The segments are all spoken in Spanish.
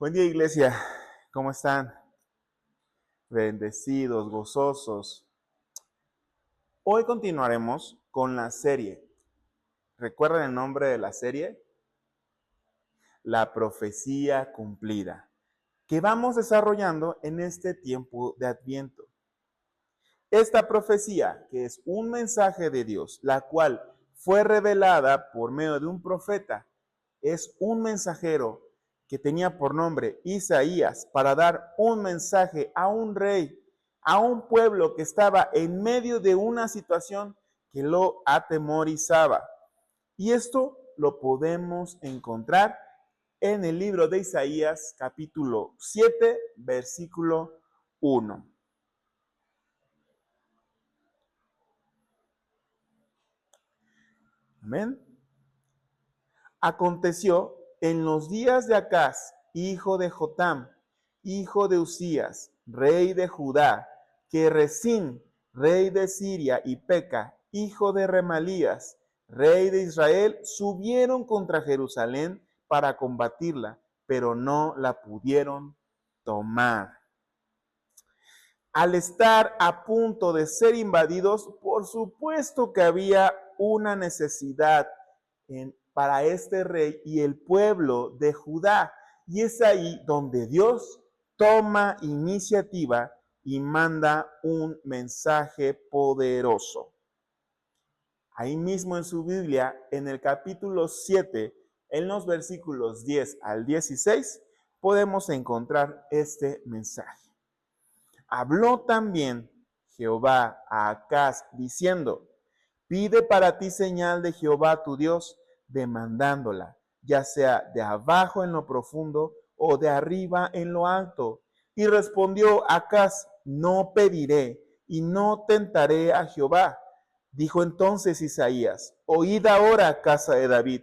Buen día, iglesia. ¿Cómo están? Bendecidos, gozosos. Hoy continuaremos con la serie. ¿Recuerdan el nombre de la serie? La profecía cumplida, que vamos desarrollando en este tiempo de Adviento. Esta profecía, que es un mensaje de Dios, la cual fue revelada por medio de un profeta, es un mensajero que tenía por nombre Isaías para dar un mensaje a un rey, a un pueblo que estaba en medio de una situación que lo atemorizaba. Y esto lo podemos encontrar en el libro de Isaías, capítulo 7, versículo 1. Amén. Aconteció en los días de Acaz, hijo de Jotam, hijo de Usías, rey de Judá, que Resín, rey de Siria, y Peca, hijo de Remalías, rey de Israel, subieron contra Jerusalén para combatirla, pero no la pudieron tomar. Al estar a punto de ser invadidos, por supuesto que había una necesidad para este rey y el pueblo de Judá. Y es ahí donde Dios toma iniciativa y manda un mensaje poderoso. Ahí mismo en su Biblia, en el capítulo 7, en los versículos 10 al 16, podemos encontrar este mensaje. Habló también Jehová a Acaz diciendo: pide para ti señal de Jehová tu Dios, demandándola, ya sea de abajo en lo profundo o de arriba en lo alto. Y respondió Acaz: no pediré y no tentaré a Jehová. Dijo entonces Isaías: oíd ahora, casa de David,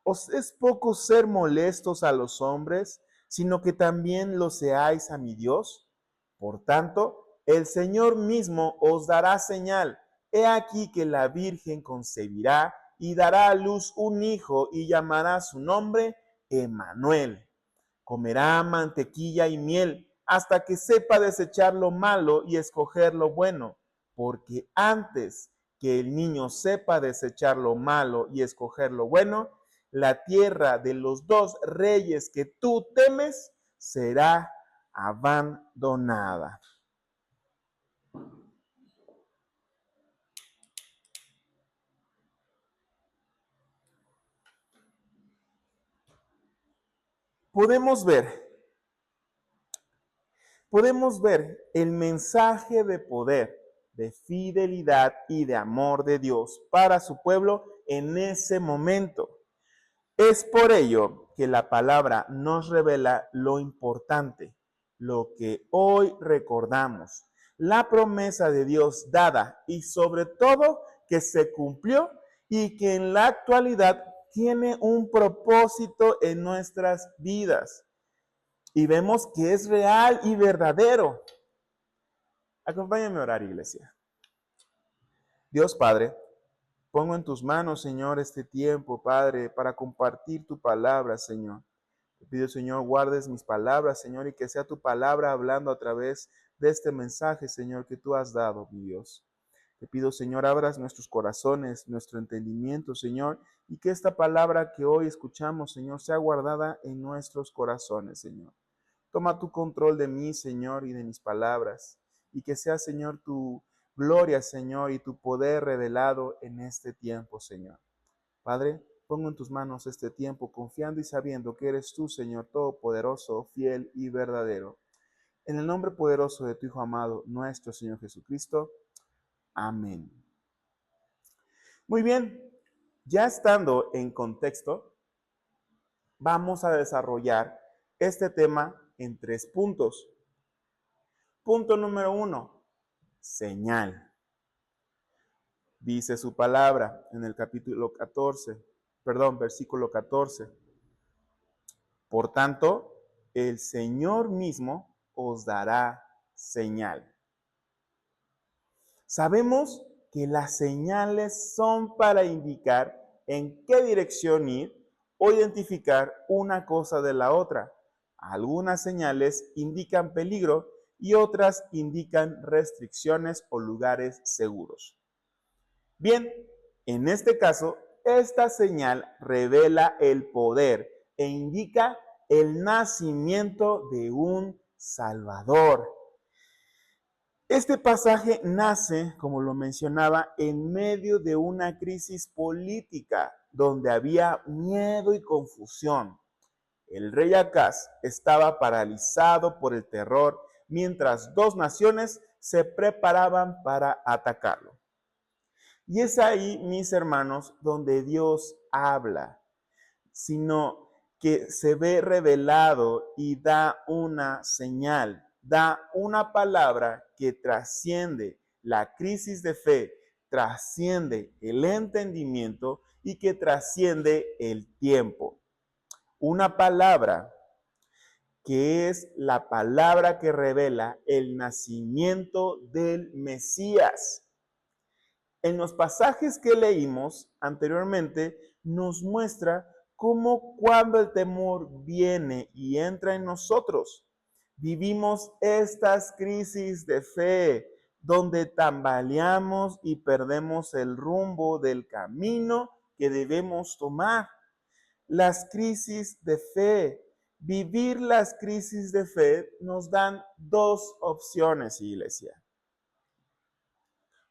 ¿os es poco ser molestos a los hombres, sino que también lo seáis a mi Dios? Por tanto, el Señor mismo os dará señal. He aquí que la Virgen concebirá y dará a luz un hijo y llamará su nombre Emmanuel. Comerá mantequilla y miel hasta que sepa desechar lo malo y escoger lo bueno, porque antes que el niño sepa desechar lo malo y escoger lo bueno, la tierra de los dos reyes que tú temes será abandonada. Podemos ver el mensaje de poder, de fidelidad y de amor de Dios para su pueblo en ese momento. Es por ello que la palabra nos revela lo importante, lo que hoy recordamos, la promesa de Dios dada y sobre todo que se cumplió y que en la actualidad tiene un propósito en nuestras vidas. Y vemos que es real y verdadero. Acompáñame a orar, iglesia. Dios Padre, pongo en tus manos, Señor, este tiempo, Padre, para compartir tu palabra, Señor. Te pido, Señor, guardes mis palabras, Señor, y que sea tu palabra hablando a través de este mensaje, Señor, que tú has dado, mi Dios. Te pido, Señor, abras nuestros corazones, nuestro entendimiento, Señor, y que esta palabra que hoy escuchamos, Señor, sea guardada en nuestros corazones, Señor. Toma tu control de mí, Señor, y de mis palabras, y que sea, Señor, tu gloria, Señor, y tu poder revelado en este tiempo, Señor. Padre, pongo en tus manos este tiempo, confiando y sabiendo que eres tú, Señor, todopoderoso, fiel y verdadero. En el nombre poderoso de tu Hijo amado, nuestro Señor Jesucristo. Amén. Muy bien, ya estando en contexto, vamos a desarrollar este tema en 3 puntos. Punto número 1, señal. Dice su palabra en el versículo 14. Por tanto, el Señor mismo os dará señal. Sabemos que las señales son para indicar en qué dirección ir o identificar una cosa de la otra. Algunas señales indican peligro y otras indican restricciones o lugares seguros. Bien, en este caso, esta señal revela el poder e indica el nacimiento de un Salvador. Este pasaje nace, como lo mencionaba, en medio de una crisis política donde había miedo y confusión. El rey Acaz estaba paralizado por el terror mientras dos naciones se preparaban para atacarlo. Y es ahí, mis hermanos, donde Dios habla, sino que se ve revelado y da una señal, da una palabra que trasciende la crisis de fe, trasciende el entendimiento y que trasciende el tiempo. Una palabra que es la palabra que revela el nacimiento del Mesías. En los pasajes que leímos anteriormente nos muestra cómo cuando el temor viene y entra en nosotros, vivimos estas crisis de fe donde tambaleamos y perdemos el rumbo del camino que debemos tomar. Las crisis de fe, vivir las crisis de fe nos dan dos opciones, iglesia.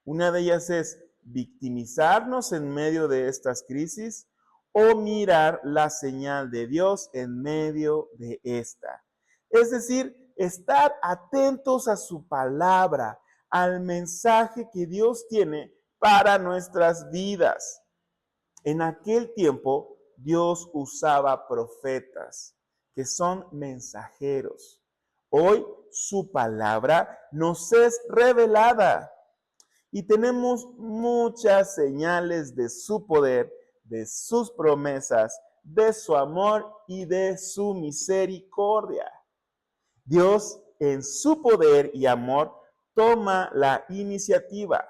Una de ellas es victimizarnos en medio de estas crisis o mirar la señal de Dios en medio de esta. Es decir, estar atentos a su palabra, al mensaje que Dios tiene para nuestras vidas. En aquel tiempo, Dios usaba profetas, que son mensajeros. Hoy su palabra nos es revelada. Y tenemos muchas señales de su poder, de sus promesas, de su amor y de su misericordia. Dios, en su poder y amor, toma la iniciativa.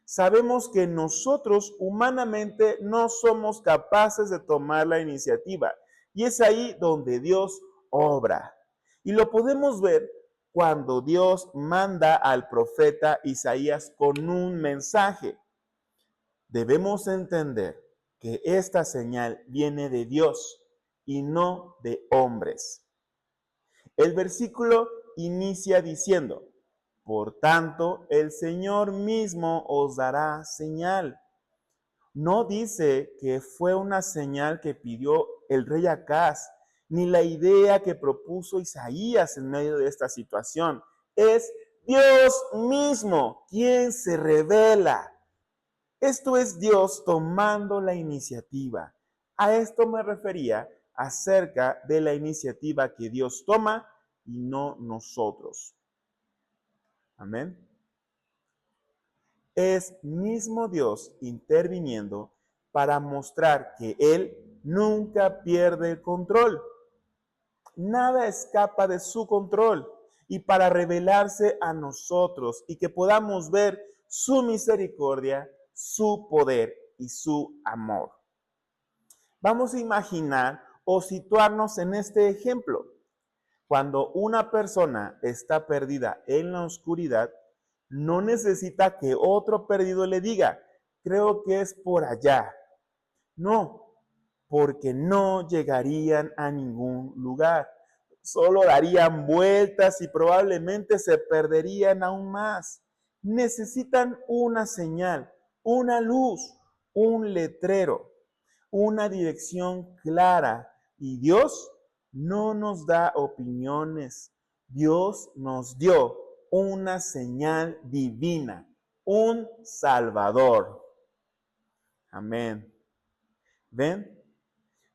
Sabemos que nosotros humanamente no somos capaces de tomar la iniciativa. Y es ahí donde Dios obra. Y lo podemos ver cuando Dios manda al profeta Isaías con un mensaje. Debemos entender que esta señal viene de Dios y no de hombres. El versículo inicia diciendo: por tanto, el Señor mismo os dará señal. No dice que fue una señal que pidió el rey Acaz, ni la idea que propuso Isaías en medio de esta situación. Es Dios mismo quien se revela. Esto es Dios tomando la iniciativa. A esto me refería acerca de la iniciativa que Dios toma y no nosotros. Amén. Es mismo Dios interviniendo para mostrar que Él nunca pierde el control. Nada escapa de su control y para revelarse a nosotros y que podamos ver su misericordia, su poder y su amor. Vamos a imaginar o situarnos en este ejemplo. Cuando una persona está perdida en la oscuridad, no necesita que otro perdido le diga, creo que es por allá. No, porque no llegarían a ningún lugar. Solo darían vueltas y probablemente se perderían aún más. Necesitan una señal, una luz, un letrero, una dirección clara. Y Dios no nos da opiniones. Dios nos dio una señal divina, un Salvador. Amén. ¿Ven?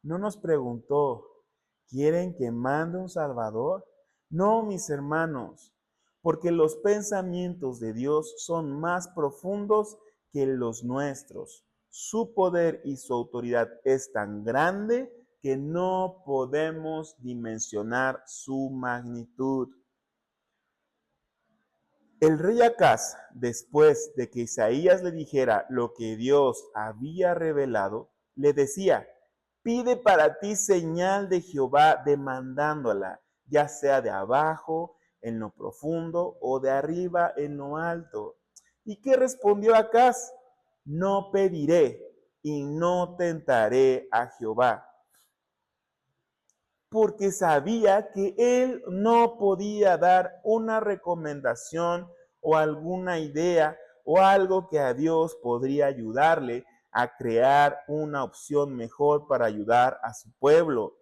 No nos preguntó, ¿quieren que mande un Salvador? No, mis hermanos, porque los pensamientos de Dios son más profundos que los nuestros. Su poder y su autoridad es tan grande que no podemos dimensionar su magnitud. El rey Acaz, después de que Isaías le dijera lo que Dios había revelado, le decía, pide para ti señal de Jehová demandándola. ya sea de abajo en lo profundo o de arriba en lo alto. ¿Y qué respondió Acaz? No pediré y no tentaré a Jehová, porque sabía que él no podía dar una recomendación o alguna idea o algo que a Dios podría ayudarle a crear una opción mejor para ayudar a su pueblo.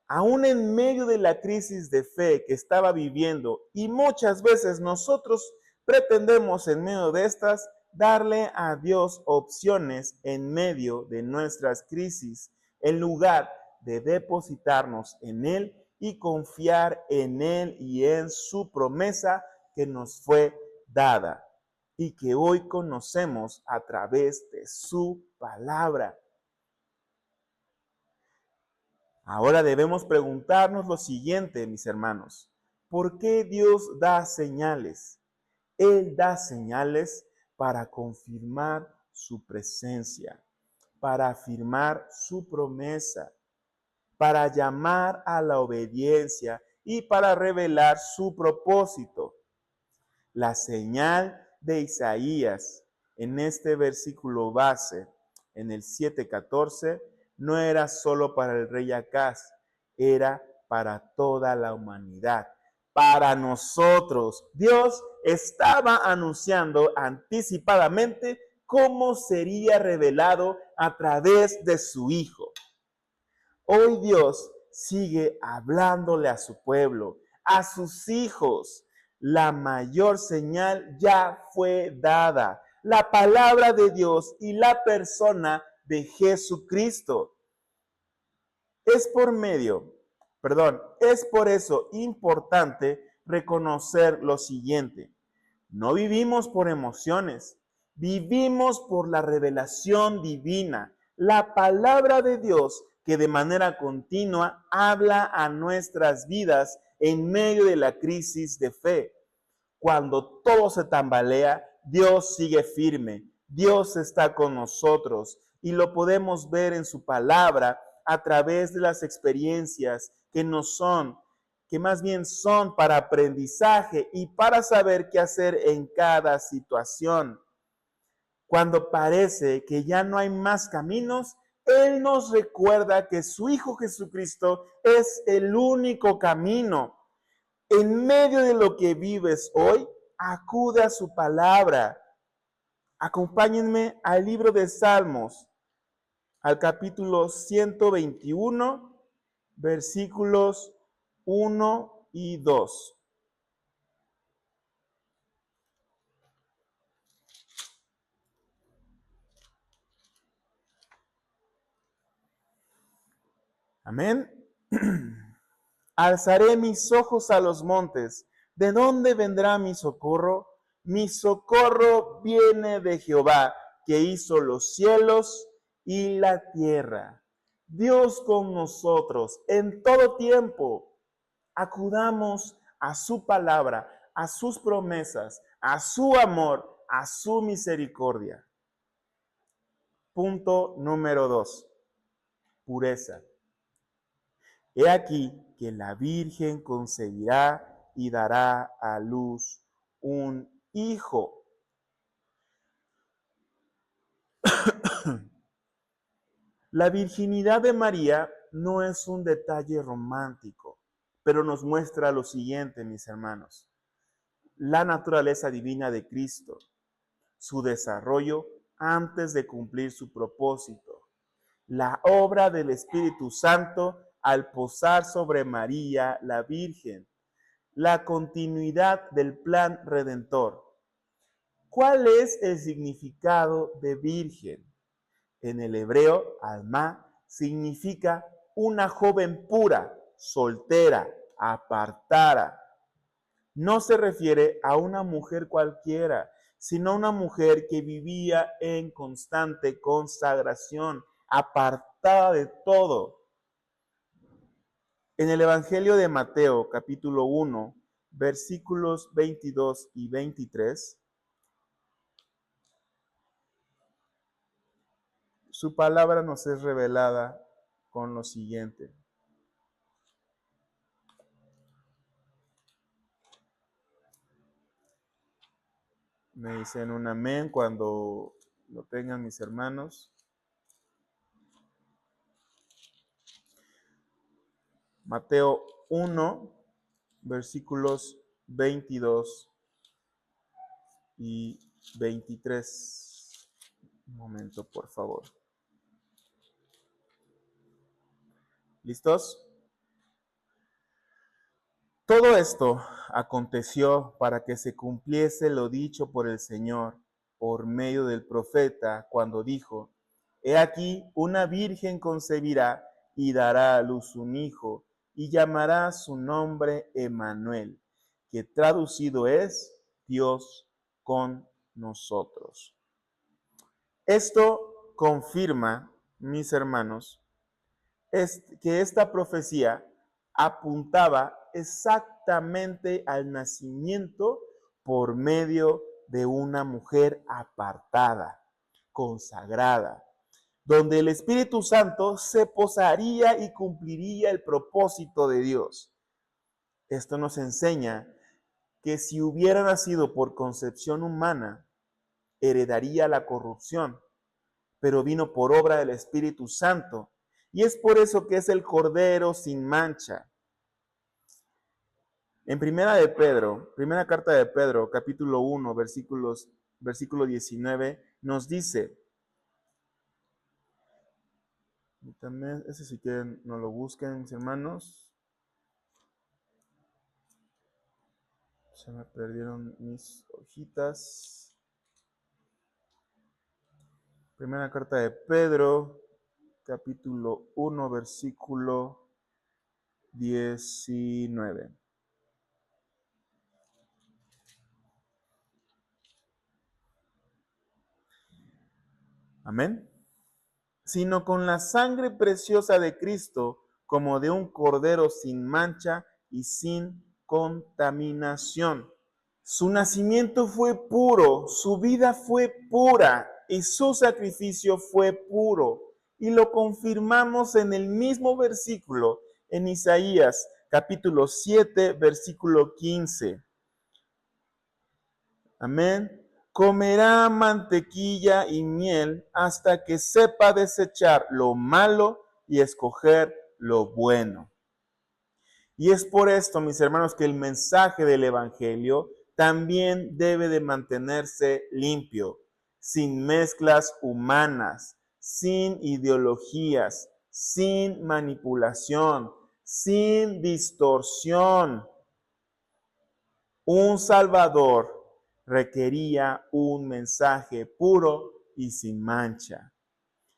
Aún en medio de la crisis de fe que estaba viviendo, y muchas veces nosotros pretendemos en medio de estas darle a Dios opciones en medio de nuestras crisis, en lugar de depositarnos en Él y confiar en Él y en su promesa que nos fue dada y que hoy conocemos a través de su palabra. Ahora debemos preguntarnos lo siguiente, mis hermanos. ¿Por qué Dios da señales? Él da señales para confirmar su presencia, para afirmar su promesa, para llamar a la obediencia y para revelar su propósito. La señal de Isaías en este versículo base, en el 7:14, no era solo para el rey Acaz, era para toda la humanidad, para nosotros. Dios estaba anunciando anticipadamente cómo sería revelado a través de su Hijo. Hoy Dios sigue hablándole a su pueblo, a sus hijos. La mayor señal ya fue dada. La palabra de Dios y la persona de Jesucristo. Es por eso importante reconocer lo siguiente. No vivimos por emociones, vivimos por la revelación divina, la palabra de Dios que de manera continua habla a nuestras vidas en medio de la crisis de fe. Cuando todo se tambalea, Dios sigue firme, Dios está con nosotros y lo podemos ver en su palabra a través de las experiencias que más bien son para aprendizaje y para saber qué hacer en cada situación. Cuando parece que ya no hay más caminos, Él nos recuerda que su Hijo Jesucristo es el único camino. En medio de lo que vives hoy, acude a su palabra. Acompáñenme al libro de Salmos, al capítulo 121, versículos 1 y 2. Amén. Alzaré mis ojos a los montes. ¿De dónde vendrá mi socorro? Mi socorro viene de Jehová, que hizo los cielos y la tierra. Dios con nosotros en todo tiempo. Acudamos a su palabra, a sus promesas, a su amor, a su misericordia. Punto número 2. Pureza. He aquí que la Virgen concebirá y dará a luz un hijo. La virginidad de María no es un detalle romántico, pero nos muestra lo siguiente, mis hermanos. La naturaleza divina de Cristo, su desarrollo antes de cumplir su propósito, la obra del Espíritu Santo al posar sobre María la Virgen, la continuidad del plan redentor. ¿Cuál es el significado de virgen? En el hebreo, alma significa una joven pura, soltera, apartada. No se refiere a una mujer cualquiera, sino a una mujer que vivía en constante consagración, apartada de todo. En el Evangelio de Mateo, capítulo 1, versículos 22 y 23, su palabra nos es revelada con lo siguiente. Me dicen un amén cuando lo tengan mis hermanos. Mateo 1, versículos 22 y 23. Un momento, por favor. ¿Listos? Todo esto aconteció para que se cumpliese lo dicho por el Señor por medio del profeta cuando dijo: He aquí, una virgen concebirá y dará a luz un hijo, y llamará su nombre Emmanuel, que traducido es Dios con nosotros. Esto confirma, mis hermanos, es que esta profecía apuntaba exactamente al nacimiento por medio de una mujer apartada, consagrada, donde el Espíritu Santo se posaría y cumpliría el propósito de Dios. Esto nos enseña que si hubiera nacido por concepción humana, heredaría la corrupción, pero vino por obra del Espíritu Santo. Y es por eso que es el Cordero sin mancha. En primera carta de Pedro, capítulo 1, versículo 19, nos dice, y también, ese si quieren no lo busquen, mis hermanos. Se me perdieron mis hojitas. Primera carta de Pedro, capítulo 1, versículo 19. Amén. Sino con la sangre preciosa de Cristo, como de un cordero sin mancha y sin contaminación. Su nacimiento fue puro, su vida fue pura y su sacrificio fue puro. Y lo confirmamos en el mismo versículo, en Isaías capítulo 7, versículo 15. Amén. Comerá mantequilla y miel hasta que sepa desechar lo malo y escoger lo bueno. Y es por esto, mis hermanos, que el mensaje del Evangelio también debe de mantenerse limpio, sin mezclas humanas, sin ideologías, sin manipulación, sin distorsión. Un Salvador requería un mensaje puro y sin mancha.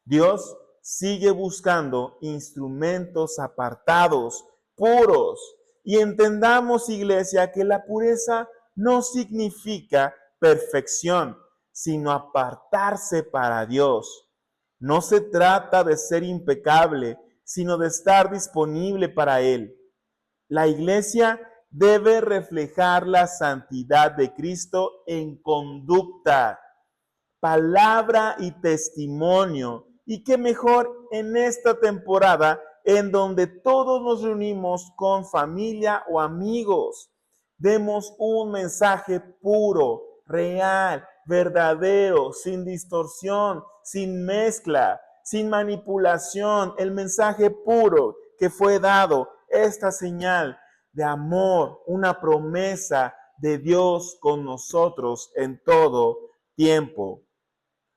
Dios sigue buscando instrumentos apartados, puros. Y entendamos, iglesia, que la pureza no significa perfección, sino apartarse para Dios. No se trata de ser impecable, sino de estar disponible para Él. La iglesia debe reflejar la santidad de Cristo en conducta, palabra y testimonio. Y qué mejor en esta temporada en donde todos nos reunimos con familia o amigos. Demos un mensaje puro, real, verdadero, sin distorsión, sin mezcla, sin manipulación. El mensaje puro que fue dado, esta señal de amor, una promesa de Dios con nosotros en todo tiempo.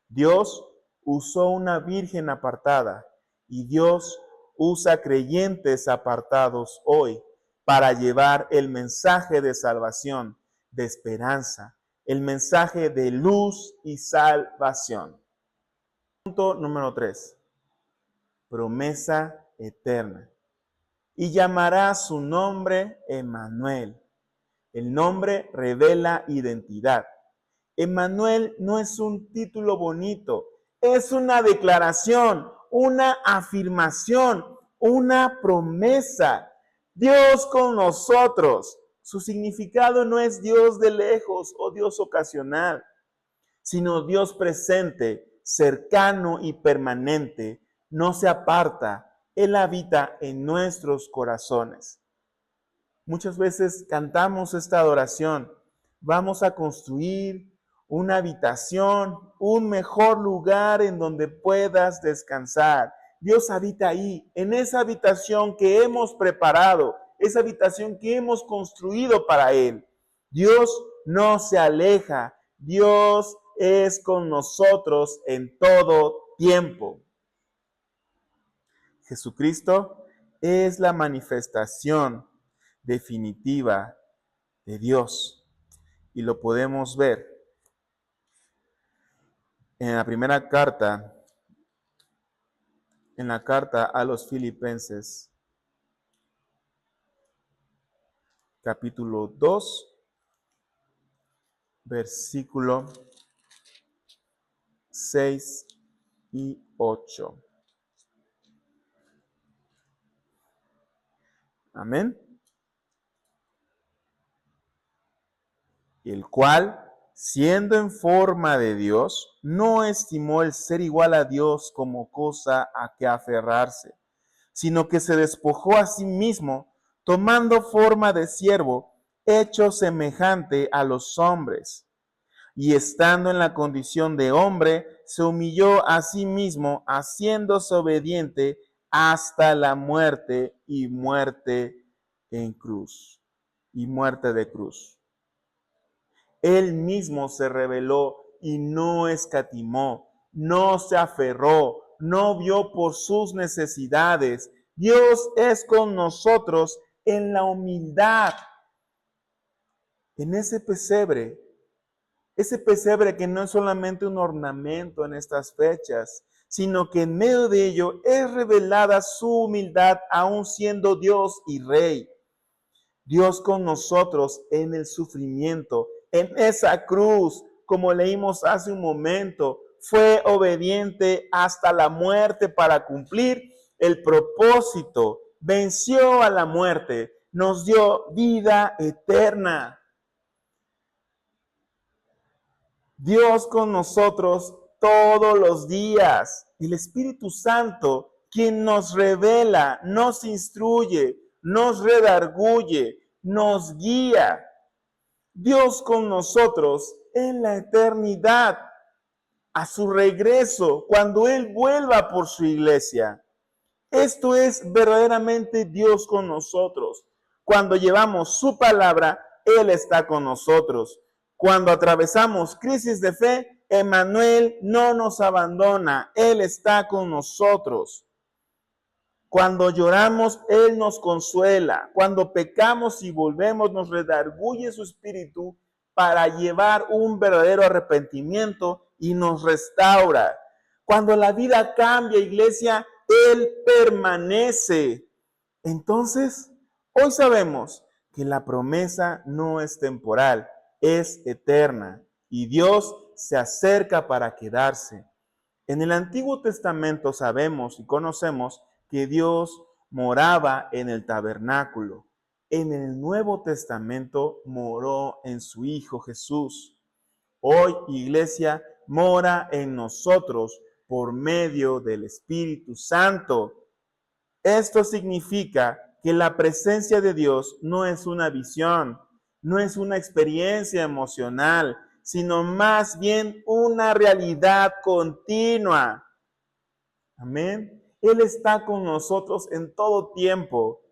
Dios usó una virgen apartada y Dios usa creyentes apartados hoy para llevar el mensaje de salvación, de esperanza, el mensaje de luz y salvación. Punto número 3. Promesa eterna. Y llamará su nombre Emmanuel. El nombre revela identidad. Emmanuel no es un título bonito, es una declaración, una afirmación, una promesa. Dios con nosotros. Su significado no es Dios de lejos o Dios ocasional, sino Dios presente, cercano y permanente. No se aparta, Él habita en nuestros corazones. Muchas veces cantamos esta adoración. Vamos a construir una habitación, un mejor lugar en donde puedas descansar. Dios habita ahí, en esa habitación que hemos preparado, esa habitación que hemos construido para Él. Dios no se aleja, Dios es con nosotros en todo tiempo. Jesucristo es la manifestación definitiva de Dios y lo podemos ver en la primera carta, en la carta a los Filipenses, capítulo 2, versículo 6 y 8. Amén. El cual, siendo en forma de Dios, no estimó el ser igual a Dios como cosa a que aferrarse, sino que se despojó a sí mismo, tomando forma de siervo, hecho semejante a los hombres. Y estando en la condición de hombre, se humilló a sí mismo, haciéndose obediente hasta la muerte y muerte en cruz, y muerte de cruz. Él mismo se reveló y no escatimó, no se aferró, no vio por sus necesidades. Dios es con nosotros en la humildad, en ese pesebre que no es solamente un ornamento en estas fechas, sino que en medio de ello es revelada su humildad, aún siendo Dios y Rey. Dios con nosotros en el sufrimiento, en esa cruz, como leímos hace un momento, fue obediente hasta la muerte para cumplir el propósito. Venció a la muerte, nos dio vida eterna. Dios con nosotros todos los días. El Espíritu Santo, quien nos revela, nos instruye, nos redarguye, nos guía. Dios con nosotros en la eternidad, a su regreso, cuando Él vuelva por su iglesia. Esto es verdaderamente Dios con nosotros. Cuando llevamos su palabra, Él está con nosotros. Cuando atravesamos crisis de fe, Emmanuel no nos abandona, Él está con nosotros. Cuando lloramos, Él nos consuela. Cuando pecamos y volvemos, nos redarguye su espíritu para llevar un verdadero arrepentimiento y nos restaura. Cuando la vida cambia, iglesia, Él permanece. Entonces, hoy sabemos que la promesa no es temporal, es eterna y Dios se acerca para quedarse. En el Antiguo Testamento sabemos y conocemos que Dios moraba en el tabernáculo. En el Nuevo Testamento moró en su Hijo Jesús. Hoy, iglesia, mora en nosotros por medio del Espíritu Santo. Esto significa que la presencia de Dios no es una visión, no es una experiencia emocional, sino más bien una realidad continua. Amén. Él está con nosotros en todo tiempo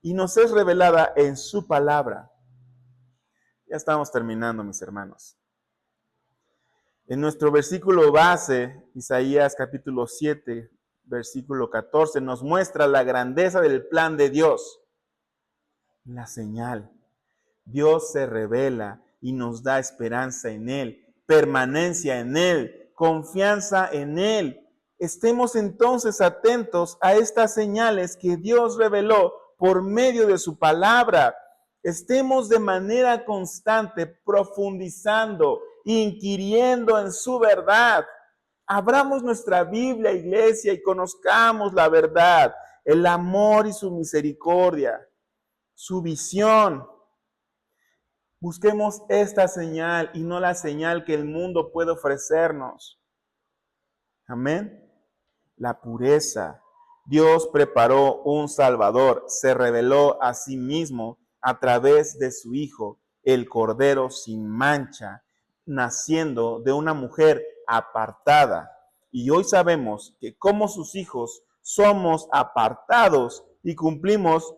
y nos es revelada en su palabra. Ya estamos terminando, mis hermanos. En nuestro versículo base, Isaías capítulo 7, versículo 14, nos muestra la grandeza del plan de Dios. La señal. Dios se revela y nos da esperanza en Él, permanencia en Él, confianza en Él. Estemos entonces atentos a estas señales que Dios reveló por medio de su palabra. Estemos de manera constante profundizando, inquiriendo en su verdad. Abramos nuestra Biblia, iglesia, y conozcamos la verdad, el amor y su misericordia, su visión. Busquemos esta señal y no la señal que el mundo puede ofrecernos. Amén. La pureza. Dios preparó un Salvador, se reveló a sí mismo a través de su Hijo, el Cordero sin mancha. naciendo de una mujer apartada. Y hoy sabemos que como sus hijos somos apartados y cumplimos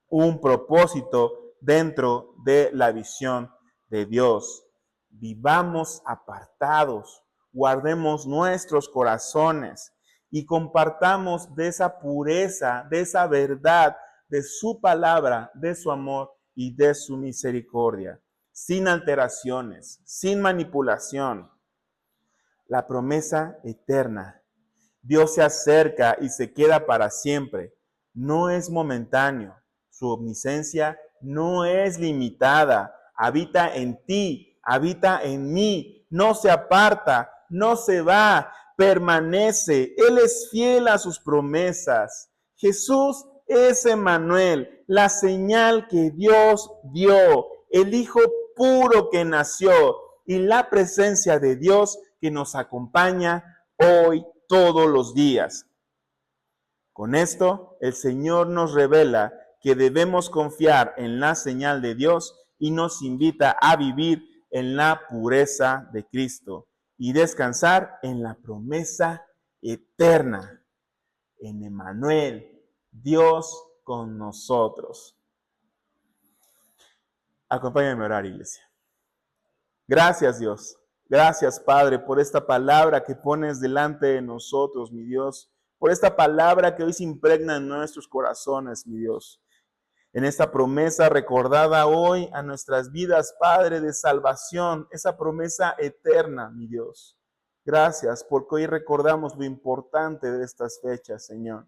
un propósito dentro de la visión de Dios. Vivamos apartados, guardemos nuestros corazones y compartamos de esa pureza, de esa verdad, de su palabra, de su amor y de su misericordia, sin alteraciones, sin manipulación. La promesa eterna. Dios se acerca y se queda para siempre. No es momentáneo. Su omnisciencia no es limitada. Habita en ti, habita en mí. No se aparta, no se va, permanece. Él es fiel a sus promesas. Jesús es Emmanuel, la señal que Dios dio, el Hijo puro que nació y la presencia de Dios que nos acompaña hoy todos los días. Con esto, el Señor nos revela que debemos confiar en la señal de Dios y nos invita a vivir en la pureza de Cristo y descansar en la promesa eterna, en Emmanuel, Dios con nosotros. Acompáñame a orar, iglesia. Gracias, Dios. Gracias, Padre, por esta palabra que pones delante de nosotros, mi Dios. Por esta palabra que hoy se impregna en nuestros corazones, mi Dios. En esta promesa recordada hoy a nuestras vidas, Padre, de salvación. Esa promesa eterna, mi Dios. Gracias porque hoy recordamos lo importante de estas fechas, Señor.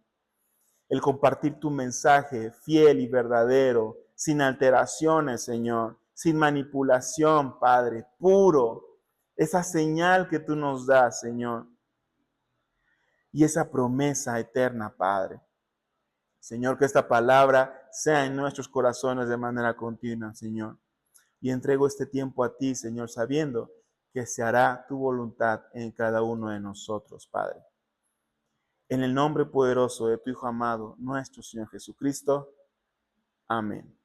El compartir tu mensaje fiel y verdadero, sin alteraciones, Señor, sin manipulación, Padre, puro. Esa señal que tú nos das, Señor. Y esa promesa eterna, Padre. Señor, que esta palabra sea en nuestros corazones de manera continua, Señor. Y entrego este tiempo a ti, Señor, sabiendo que se hará tu voluntad en cada uno de nosotros, Padre. En el nombre poderoso de tu Hijo amado, nuestro Señor Jesucristo. Amén.